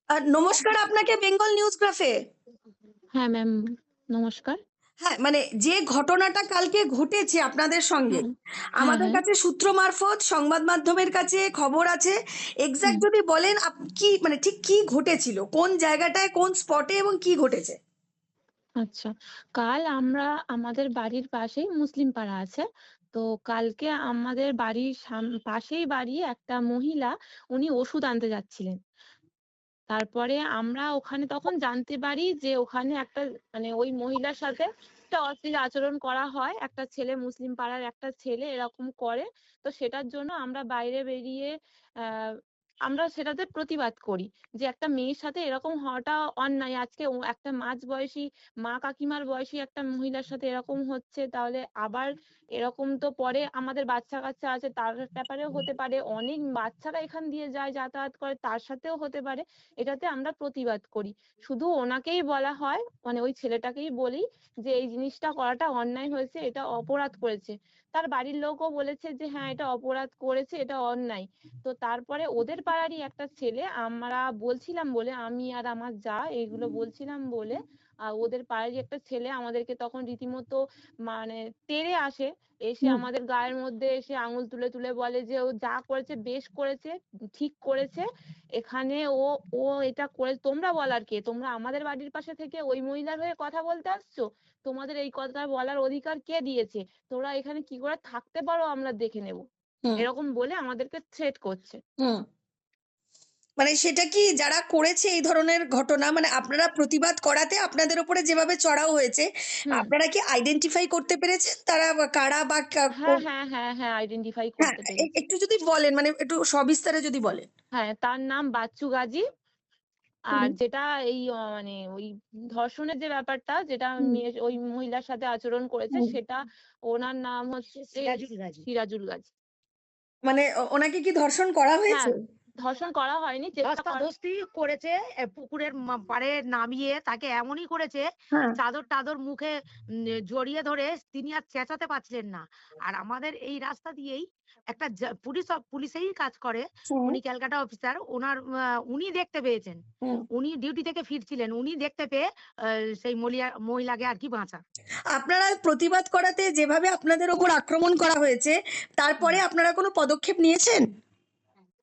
নমস্কার আপনাকে বেঙ্গল নিউজ গ্রাফে। হ্যাঁ ম্যাম, নমস্কার। হ্যাঁ, মানে যে ঘটনাটা কালকে ঘটেছে আপনাদের সঙ্গে, হ্যাঁ, হ্যাঁ, আমাদের হ্যাঁ। কাছে সূত্র মারফত সংবাদ মাধ্যমের কাছে খবর আছে। হুম, এক্সাক্ট যদি বলেন কি মানে ঠিক কি ঘটেছিল? কোন জায়গাটায়, কোন স্পটে এবং কি ঘটেছে? আচ্ছা। কাল আমরা আমাদের বাড়ির পাশেই মুসলিম পাড়া আছে। তো কালকে আমাদের বাড়ির পাশেই বাড়ি একটা মহিলা, উনি ওষুধ আনতে যাচ্ছিলেন। তারপরে আমরা ওখানে তখন জানতে পারি যে ওখানে একটা মানে ওই মহিলার সাথে একটা অশ্লীল আচরণ করা হয়। একটা ছেলে মুসলিম পাড়ার একটা ছেলে এরকম করে। তো সেটার জন্য আমরা বাইরে বেরিয়ে আ আমরা সেটাতে প্রতিবাদ করি। যে একটা মেয়ের সাথে এরকম হওয়াটা অন্যায়। আজকে একটা মাঝবয়সী মা কাকিমার বয়সী একটা মহিলার সাথে এরকম হচ্ছে, তাহলে আবার এরকম তো পরে আমাদের বাচ্চা-কাচ্চা আছে, তার ব্যাপারেও হতে পারে। অনেক বাচ্চারা এখান দিয়ে যায়, যাতায়াত করে, তার সাথেও হতে পারে। এটাতে আমরা প্রতিবাদ করি। শুধু ওনাকেই বলা হয়, মানে ওই ছেলেটাকেই বলি যে এই জিনিসটা করাটা অন্যায় হয়েছে, এটা অপরাধ করেছে। তার বাড়ির লোকও বলেছে যে হ্যাঁ, এটা অপরাধ করেছে, এটা অন্যায়। তো তারপরে ওদের পাড়ারই একটা ছেলে, আমরা বলছিলাম বলে, আমি আর আমার যা এগুলো বলছিলাম বলে ওদের পাড়ারই একটা ছেলে আমাদেরকে তখন রীতিমতো মানে তেড়ে আসে। এসে হুম। আমাদের গায়ের মধ্যে এসে আঙুল তুলে, তুলে বলে যে ও যা করেছে বেশ করেছে, ঠিক করেছে। এখানে ও এটা করে, তোমরা বলার কে? তোমরা আমাদের বাড়ির পাশে থেকে ওই মহিলার হয়ে কথা বলতে আসছো? তোমাদের এই কথা বলার অধিকার কে দিয়েছে? তোমরা এখানে কি করে থাকতে পারো আমরা দেখে নেব। হুম। এরকম বলে আমাদেরকে থ্রেট করছে। হুম। মানে সেটা কি যারা করেছে এই ধরনের ঘটনা, মানে আপনারা প্রতিবাদ করাতে আপনাদের উপরে যেভাবে চড়াও হয়েছে, হুম। আপনারা কি আইডেন্টিফাই করতে পেরেছেন তারা কারা বা হ্যাঁ, হ্যাঁ, হ্যাঁ, হ্যাঁ, আইডেন্টিফাই হ্যাঁ, করতে পেরেছি। একটু যদি বলেন, মানে একটু সবিস্তারে যদি বলেন। হ্যাঁ, তার নাম বাচ্চু গাজী। হুম। আর যেটা এই মানে ওই ধর্ষণের যে ব্যাপারটা, যেটা হুম। ওই মহিলার সাথে আচরণ করেছে, হুম। সেটা ওনার নাম হচ্ছে সিরাজুল গাজী। সিরাজুল গাজী। মানে ওনাকে কি ধর্ষণ করা হ্যাঁ, হয়েছে? ধর্ষণ করা হয়নি, চেষ্টা করা। ধস্তাধস্তি করেছে, পুকুরের পাড়ে নামিয়ে তাকে এমনই করেছে, হ্যাঁ। চাদর টাদর মুখে জড়িয়ে ধরে তিনি আর চেঁচাতে পারছিলেন না। আর আমাদের এই রাস্তা দিয়েই একটা পুলিশেই কাজ করে, হুম। উনি ক্যালকাটা অফিসার, ওনার উনি দেখতে পেয়েছেন। হুম। উনি ডিউটি থেকে ফিরছিলেন, উনি দেখতে পেয়ে সেই মহিলাকে আর কি বাঁচান। আপনারা প্রতিবাদ করাতে যেভাবে আপনাদের ওপর আক্রমণ করা হয়েছে, তারপরে হুম। আপনারা কোনো পদক্ষেপ নিয়েছেন?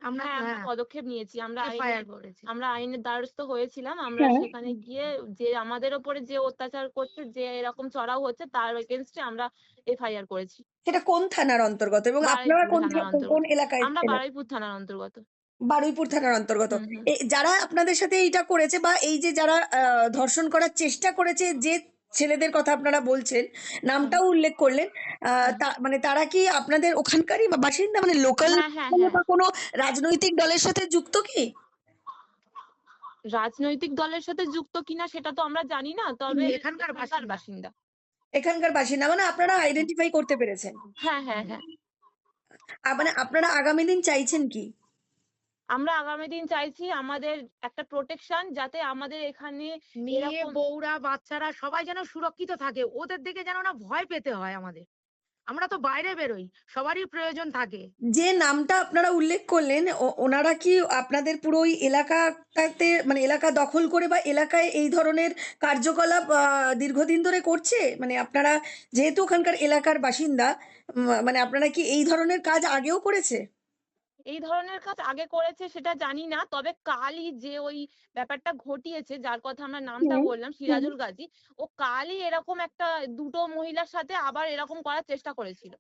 আমরা হ্যাঁ, আমরা পদক্ষেপ নিয়েছি। এফআইআর করেছি। আমরা আইনের দ্বারস্থ হয়েছিলাম। আমরা হ্যাঁ। সেখানে গিয়ে যে আমাদের উপরে যে অত্যাচার করছে, যে এরকম চড়াও হচ্ছে, তার এগেইনস্ট এ আমরা এফআইআর করেছি। সেটা কোন থানার অন্তর্গত এবং আপনারা বারুইপুর থানার কোন অন্তর্গত। এলাকায় আমরা ছিলেন? বারুইপুর থানার অন্তর্গত। বারুইপুর থানার অন্তর্গত। হুম, হুম, যারা আপনাদের সাথে এইটা করেছে বা এই যে যারা ধর্ষণ করার চেষ্টা করেছে, যে ছেলেদের কথা আপনারা বলছেন, হুম, নামটাও উল্লেখ করলেন। হুম। মানে তারা কি আপনাদের ওখানকারই বা বাসিন্দা, মানে লোকাল হ্যাঁ, হ্যাঁ, হ্যাঁ। বা কোনো রাজনৈতিক দলের সাথে যুক্ত কি? রাজনৈতিক দলের সাথে যুক্ত কিনা সেটা তো আমরা জানি না। তবে এখানকার এখানকার বাসিন্দা। বাসিন্দা। এখানকার বাসিন্দা, মানে আপনারা আইডেন্টিফাই করতে পেরেছেন। হ্যাঁ, হ্যাঁ, হ্যাঁ। মানে আপনারা আগামী দিন চাইছেন কি? আমরা আগামী দিন চাইছি আমাদের একটা প্রোটেকশন, যাতে আমাদের এখানে মেয়ে, এরকম। বউরা, বাচ্চারা সবাই যেন সুরক্ষিত থাকে। ওদের দেখে যেন না ভয় পেতে হয় আমাদের। আমরা তো বাইরে বেরোই, সবারই প্রয়োজন থাকে। যে নামটা আপনারা উল্লেখ করলেন, ওনারা কি আপনাদের পুরো ওই এলাকাটাতে, মানে এলাকা দখল করে বা এলাকায় এই ধরনের কার্যকলাপ দীর্ঘদিন ধরে করছে? মানে আপনারা যেহেতু ওখানকার এলাকার বাসিন্দা, মানে আপনারা কি এই ধরনের কাজ আগেও করেছে? এই ধরনের কাজ আগে করেছে সেটা জানি না। তবে কালই যে ওই ব্যাপারটা ঘটিয়েছে, যার কথা আমরা নামটা হুম। বললাম, হুম। সিরাজুল গাজী, ও কালই এরকম একটা দুটো মহিলার সাথে আবার এরকম করার চেষ্টা করেছিল।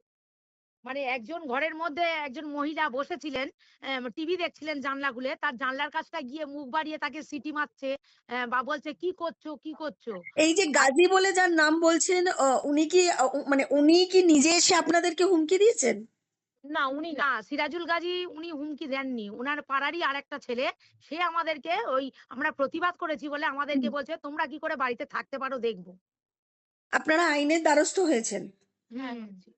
মানে একজন ঘরের মধ্যে একজন মহিলা বসেছিলেন, টিভি দেখছিলেন জানলা খুলে। তার জানলার কাছটা গিয়ে মুখ বাড়িয়ে তাকে সিটি মারছে, বা বলছে, "কি করছো? কি করছো?" এই যে আর গাজী বলে যার নাম বলছেন, উনি কি মানে উনি কি নিজে এসে আপনাদেরকে হুমকি দিয়েছেন? না, উনি না। না, সিরাজুল গাজী উনি হুমকি দেননি। উনার পাড়ারই আরেকটা ছেলে, সে আমাদেরকে আমরা প্রতিবাদ করেছি বলে হুম। আমাদেরকে বলছে, "তোমরা কি করে বাড়িতে থাকতে পারো দেখব।" আপনারা আইনের দ্বারস্থ হয়েছেন। হ্যাঁ, হুম। হয়েছে।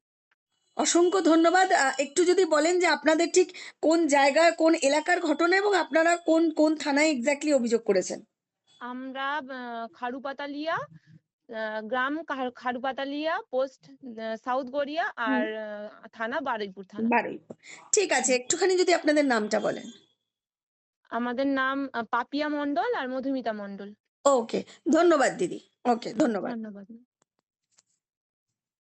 অসংখ্য ধন্যবাদ। একটু যদি বলেন যে আপনাদের ঠিক কোন জায়গায়, কোন এলাকার ঘটনা এবং আপনারা কোন থানায় এক্সাক্টলি অভিযোগ করেছেন? আমরা খারুপাতালিয়া, আ গ্রাম খারুপাতালিয়া, পোস্ট সাউথ গড়িয়া, হুম। আর থানা বারুইপুর থানা। বারুইপুর। ঠিক আছে, একটুখানি যদি আপনাদের নামটা বলেন। আমাদের নাম পাপিয়া মণ্ডল আর মধুমিতা মণ্ডল। ওকে, ধন্যবাদ দিদি। ওকে, ধন্যবাদ। ধন্যবাদ।